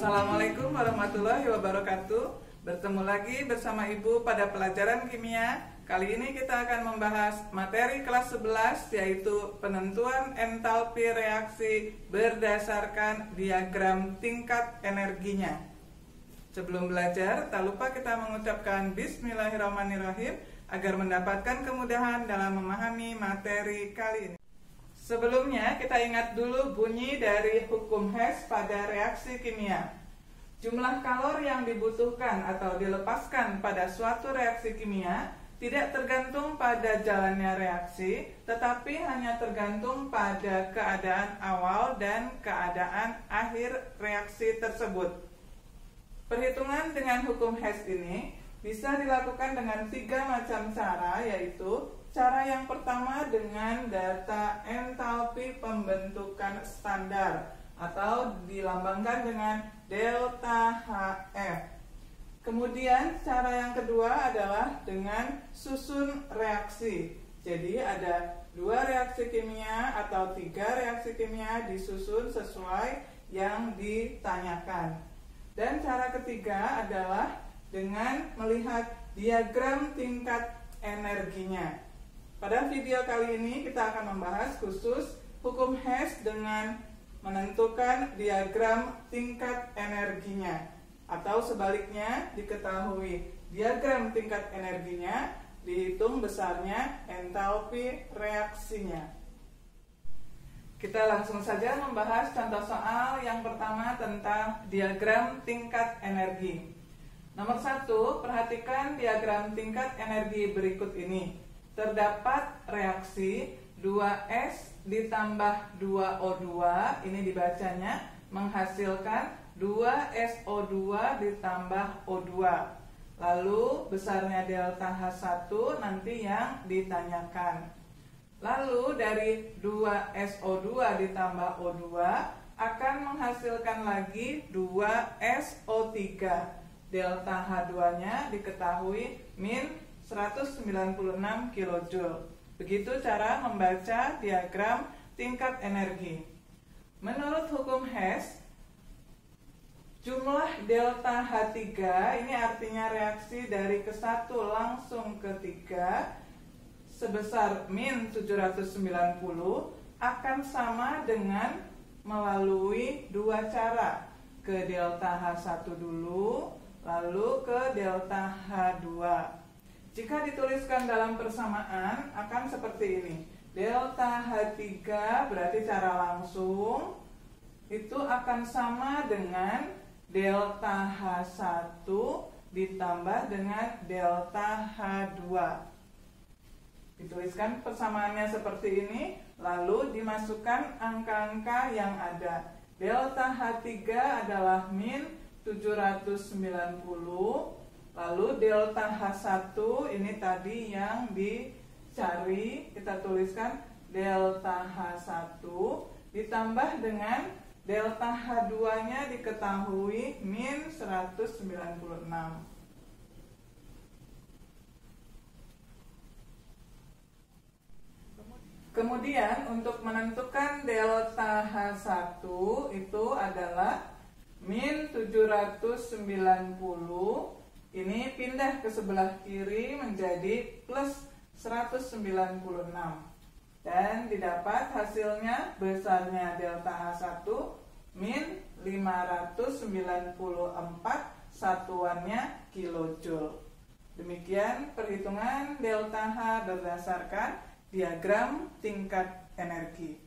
Assalamualaikum warahmatullahi wabarakatuh. Bertemu lagi bersama Ibu pada pelajaran kimia. Kali ini kita akan membahas materi kelas 11, yaitu penentuan entalpi reaksi berdasarkan diagram tingkat energinya. Sebelum belajar, tak lupa kita mengucapkan Bismillahirrahmanirrahim agar mendapatkan kemudahan dalam memahami materi kali ini. Sebelumnya, kita ingat dulu bunyi dari hukum Hess pada reaksi kimia. Jumlah kalor yang dibutuhkan atau dilepaskan pada suatu reaksi kimia tidak tergantung pada jalannya reaksi, tetapi hanya tergantung pada keadaan awal dan keadaan akhir reaksi tersebut. Perhitungan dengan hukum Hess ini bisa dilakukan dengan 3 macam cara, yaitu cara yang pertama dengan data entalpi pembentukan standar atau dilambangkan dengan delta HF. Kemudian cara yang kedua adalah dengan susun reaksi. Jadi ada 2 reaksi kimia atau 3 reaksi kimia disusun sesuai yang ditanyakan. Dan cara ketiga adalah dengan melihat diagram tingkat energinya. Pada video kali ini kita akan membahas khusus hukum Hess dengan menentukan diagram tingkat energinya. Atau sebaliknya, diketahui diagram tingkat energinya, dihitung besarnya entalpi reaksinya. Kita langsung saja membahas contoh soal yang pertama tentang diagram tingkat energi. Nomor 1, perhatikan diagram tingkat energi berikut ini. Terdapat reaksi 2S ditambah 2O2, ini dibacanya, menghasilkan 2SO2 ditambah O2. Lalu besarnya delta H1 nanti yang ditanyakan. Lalu dari 2SO2 ditambah O2 akan menghasilkan lagi 2SO3. Delta H2-nya diketahui min 196 kJ. Begitu cara membaca diagram tingkat energi. Menurut hukum Hess, jumlah delta H3, ini artinya reaksi dari ke-1 langsung ke-3, sebesar min 790 akan sama dengan melalui 2 cara. Ke delta H1 dulu, lalu ke delta H2. Jika dituliskan dalam persamaan akan seperti ini. Delta H3 berarti cara langsung itu akan sama dengan delta H1 ditambah dengan delta H2. Dituliskan persamaannya seperti ini, lalu dimasukkan angka-angka yang ada. Delta H3 adalah min 790. Lalu delta H1 ini tadi yang dicari, kita tuliskan delta H1 ditambah dengan delta H2-nya diketahui min 196. Kemudian untuk menentukan delta H1 itu adalah min 790. Ini pindah ke sebelah kiri menjadi plus 196. Dan didapat hasilnya besarnya delta H1 min 594, satuannya kilojoule. Demikian perhitungan delta H berdasarkan diagram tingkat energi.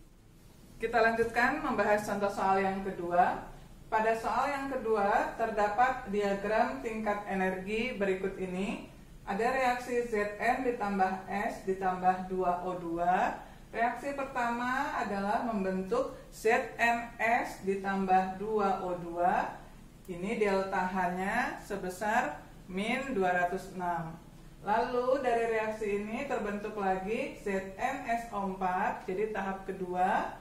Kita lanjutkan membahas contoh soal yang kedua. Pada soal yang kedua, terdapat diagram tingkat energi berikut ini. Ada reaksi Zn ditambah S ditambah 2O2. Reaksi pertama adalah membentuk ZnS ditambah 2O2. Ini delta H-nya sebesar min 206. Lalu dari reaksi ini terbentuk lagi ZnSO4, jadi tahap kedua,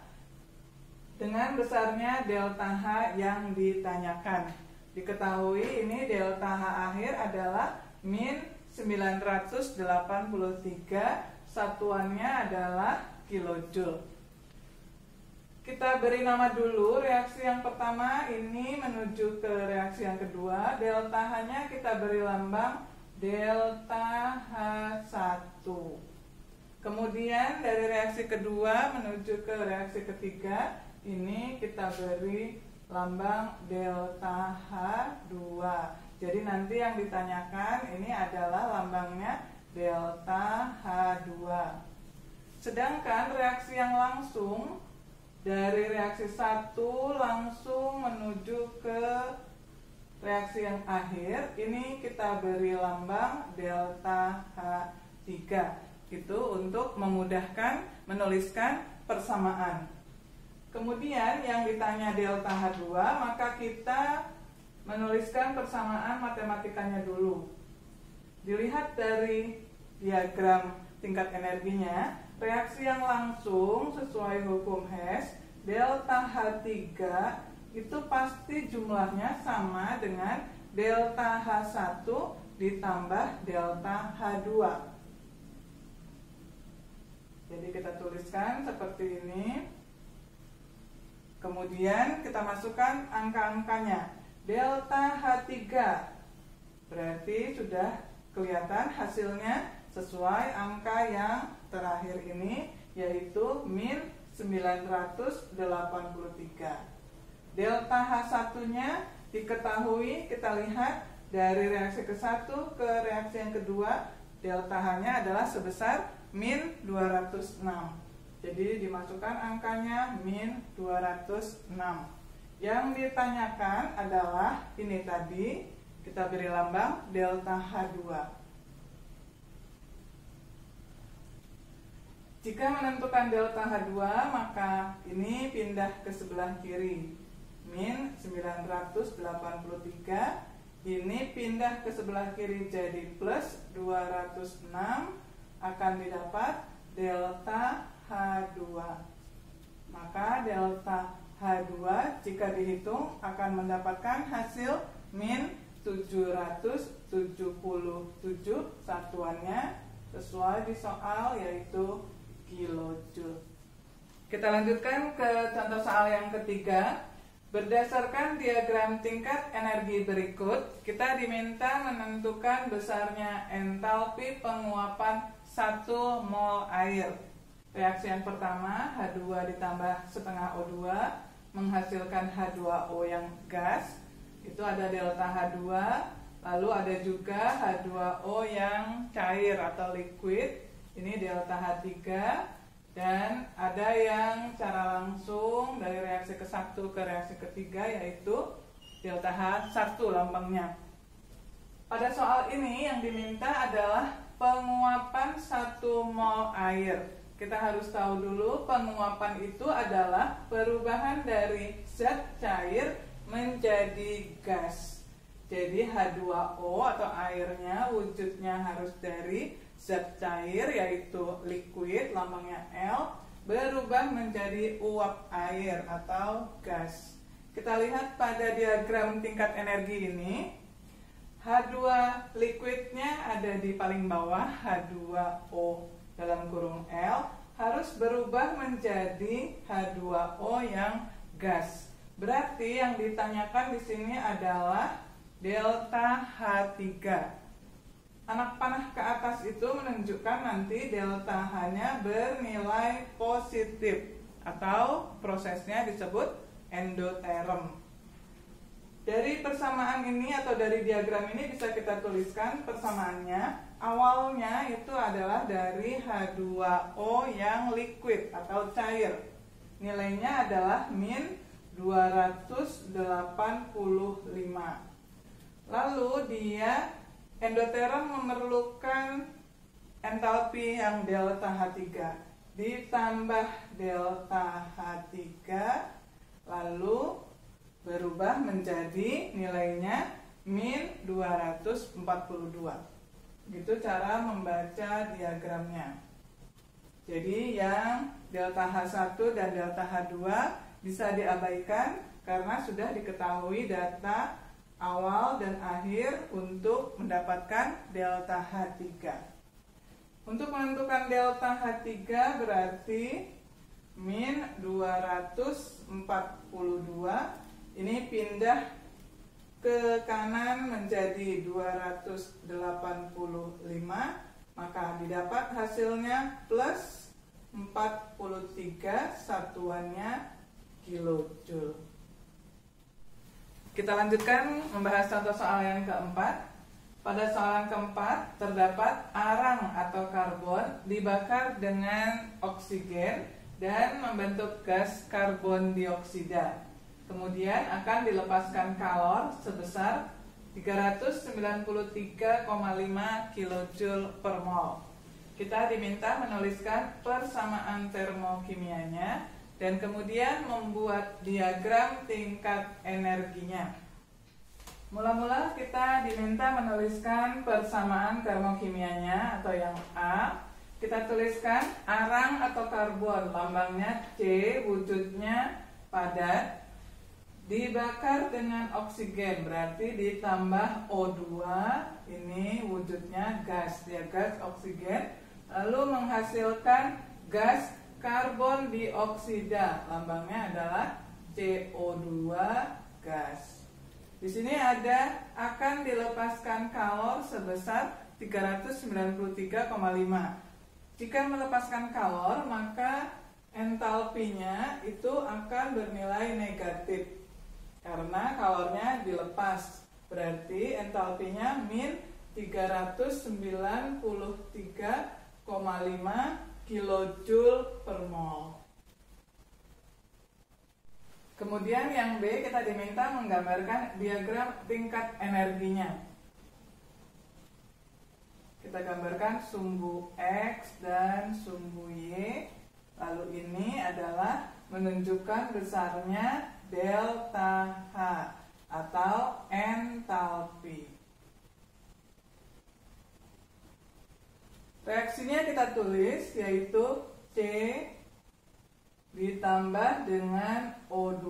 dengan besarnya delta H yang ditanyakan. Diketahui ini delta H akhir adalah min 983, satuannya adalah kilojoule. Kita beri nama dulu reaksi yang pertama ini menuju ke reaksi yang kedua. Delta H-nya kita beri lambang delta H1. Kemudian dari reaksi kedua menuju ke reaksi ketiga, ini kita beri lambang delta H2. Jadi nanti yang ditanyakan ini adalah lambangnya delta H2. Sedangkan reaksi yang langsung dari reaksi 1 langsung menuju ke reaksi yang akhir, ini kita beri lambang delta H3. Itu untuk memudahkan menuliskan persamaan. Kemudian yang ditanya delta H2, maka kita menuliskan persamaan matematikanya dulu. Dilihat dari diagram tingkat energinya, reaksi yang langsung sesuai hukum Hess, delta H3 itu pasti jumlahnya sama dengan delta H1 ditambah delta H2. Jadi kita tuliskan seperti ini. Kemudian kita masukkan angka-angkanya. Delta H3 berarti sudah kelihatan hasilnya sesuai angka yang terakhir ini, yaitu min 983. Delta H1-nya diketahui, kita lihat dari reaksi ke-1 ke reaksi yang kedua, delta H-nya adalah sebesar min 206. Jadi dimasukkan angkanya min 206. Yang ditanyakan adalah ini tadi, kita beri lambang delta H2. Jika menentukan delta H2, maka ini pindah ke sebelah kiri. Min 983, ini pindah ke sebelah kiri jadi plus 206, akan didapat delta H2. Maka delta H2 jika dihitung akan mendapatkan hasil min 777 satuannya sesuai di soal, yaitu kilojoule. Kita lanjutkan ke contoh soal yang ketiga. Berdasarkan diagram tingkat energi berikut, kita diminta menentukan besarnya entalpi penguapan 1 mol air. Reaksi yang pertama, H2 ditambah setengah O2 menghasilkan H2O yang gas. Itu ada delta H2. Lalu ada juga H2O yang cair atau liquid. Ini delta H3, dan ada yang cara langsung dari reaksi ke-1 ke reaksi ketiga, yaitu delta H1 lambangnya. Pada soal ini yang diminta adalah penguapan 1 mol air. Kita harus tahu dulu penguapan itu adalah perubahan dari zat cair menjadi gas. Jadi H2O atau airnya wujudnya harus dari zat cair, yaitu liquid, lambangnya L, berubah menjadi uap air atau gas. Kita lihat pada diagram tingkat energi ini, H2 liquidnya ada di paling bawah, H2O dalam kurung L, harus berubah menjadi H2O yang gas. Berarti yang ditanyakan di sini adalah delta H3. Anak panah ke atas itu menunjukkan nanti delta H-nya bernilai positif atau prosesnya disebut endoterm. Dari persamaan ini atau dari diagram ini bisa kita tuliskan persamaannya. Awalnya itu adalah dari H2O yang liquid atau cair. Nilainya adalah min 285. Lalu dia endoterm memerlukan entalpi yang delta H3 ditambah delta H3, lalu berubah menjadi nilainya min 242. Gitu cara membaca diagramnya. Jadi yang delta H1 dan delta H2 bisa diabaikan karena sudah diketahui data awal dan akhir untuk mendapatkan delta H3. Untuk menentukan delta H3 berarti min 242, ini pindah ke kanan menjadi 285, maka didapat hasilnya plus 43, satuannya kilojoule. Kita lanjutkan membahas contoh soal yang keempat. Pada soalan keempat, terdapat arang atau karbon dibakar dengan oksigen dan membentuk gas karbon dioksida. Kemudian akan dilepaskan kalor sebesar 393,5 kilojoule per mol. Kita diminta menuliskan persamaan termokimianya dan kemudian membuat diagram tingkat energinya. Mula-mula kita diminta menuliskan persamaan termokimianya atau yang A. Kita tuliskan arang atau karbon, lambangnya C, wujudnya padat, dibakar dengan oksigen, berarti ditambah O2, ini wujudnya gas, dia gas oksigen, lalu menghasilkan gas karbon dioksida, lambangnya adalah CO2 gas. Di sini ada akan dilepaskan kalor sebesar 393,5. Jika melepaskan kalor, maka entalpinya itu akan bernilai negatif karena kalornya dilepas. Berarti entalpinya min 393,5 kilojoule per mol. Kemudian yang B, kita diminta menggambarkan diagram tingkat energinya. Kita gambarkan sumbu X dan sumbu Y. Lalu ini adalah menunjukkan besarnya delta H atau entalpi. Reaksinya kita tulis yaitu C ditambah dengan O2.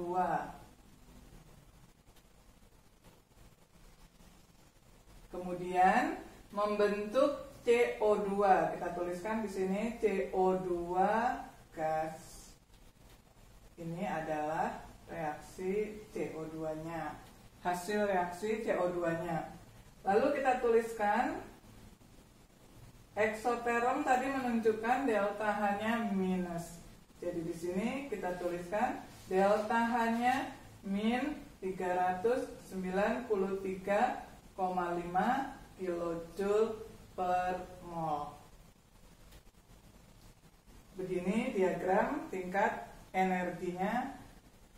Kemudian membentuk CO2. Kita tuliskan di sini CO2 gas. Ini adalah reaksi CO2-nya. Hasil reaksi CO2-nya. Lalu kita tuliskan eksoterom tadi menunjukkan delta H-nya minus. Jadi di sini kita tuliskan delta H-nya min 393,5 kilojoule per mol. Begini diagram tingkat energinya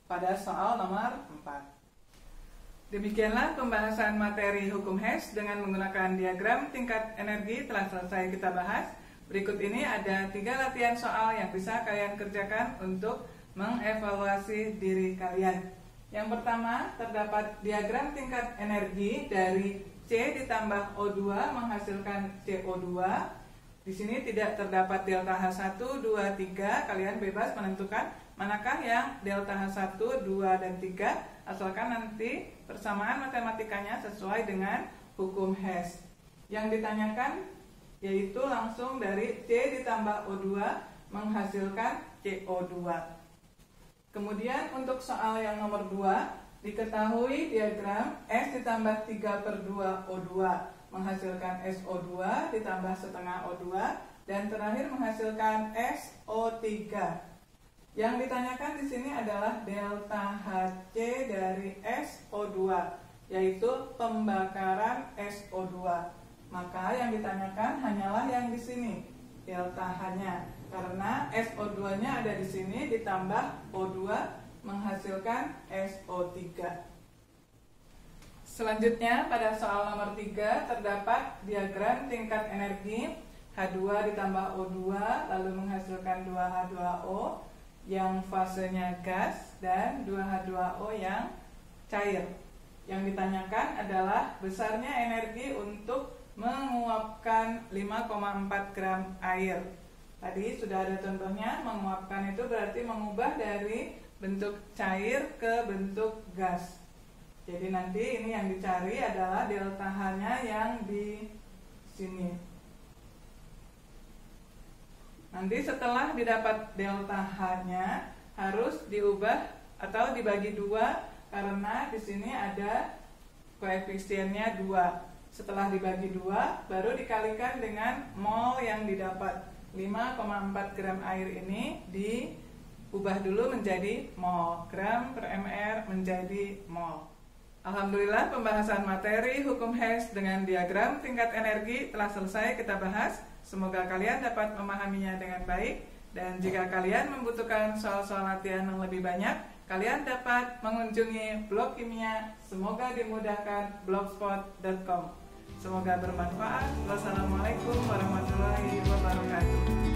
pada soal nomor 4. Demikianlah pembahasan materi hukum Hess dengan menggunakan diagram tingkat energi telah selesai kita bahas. Berikut ini ada 3 latihan soal yang bisa kalian kerjakan untuk mengevaluasi diri kalian. Yang pertama, terdapat diagram tingkat energi dari C ditambah O2 menghasilkan CO2. Di sini tidak terdapat delta H1, 2, 3. Kalian bebas menentukan manakah yang delta H1, 2, dan 3. Asalkan nanti persamaan matematikanya sesuai dengan hukum Hess. Yang ditanyakan yaitu langsung dari C ditambah O2 menghasilkan CO2. Kemudian untuk soal yang nomor 2, diketahui diagram S ditambah 3/2 O2 menghasilkan SO2 ditambah setengah O2 dan terakhir menghasilkan SO3. Yang ditanyakan di sini adalah delta Hc dari SO2, yaitu pembakaran SO2. Maka yang ditanyakan hanyalah yang di sini, delta H-nya. Karena SO2-nya ada di sini ditambah O2 menghasilkan SO3. Selanjutnya pada soal nomor 3 terdapat diagram tingkat energi H2 ditambah O2 lalu menghasilkan 2H2O yang fasenya gas dan 2H2O yang cair. Yang ditanyakan adalah besarnya energi untuk menguapkan 5,4 gram air. Tadi sudah ada contohnya, menguapkan itu berarti mengubah dari bentuk cair ke bentuk gas. Jadi nanti ini yang dicari adalah delta H-nya yang di sini. Nanti setelah didapat delta H-nya harus diubah atau dibagi 2 karena di sini ada koefisiennya 2. Setelah dibagi 2 baru dikalikan dengan mol yang didapat. 5,4 gram air ini diubah dulu menjadi mol. Gram per mr menjadi mol. Alhamdulillah, pembahasan materi hukum Hess dengan diagram tingkat energi telah selesai kita bahas. Semoga kalian dapat memahaminya dengan baik. Dan jika kalian membutuhkan soal-soal latihan yang lebih banyak, kalian dapat mengunjungi blog kimia. Semoga dimudahkan blogspot.com. Semoga bermanfaat. Wassalamualaikum warahmatullahi wabarakatuh.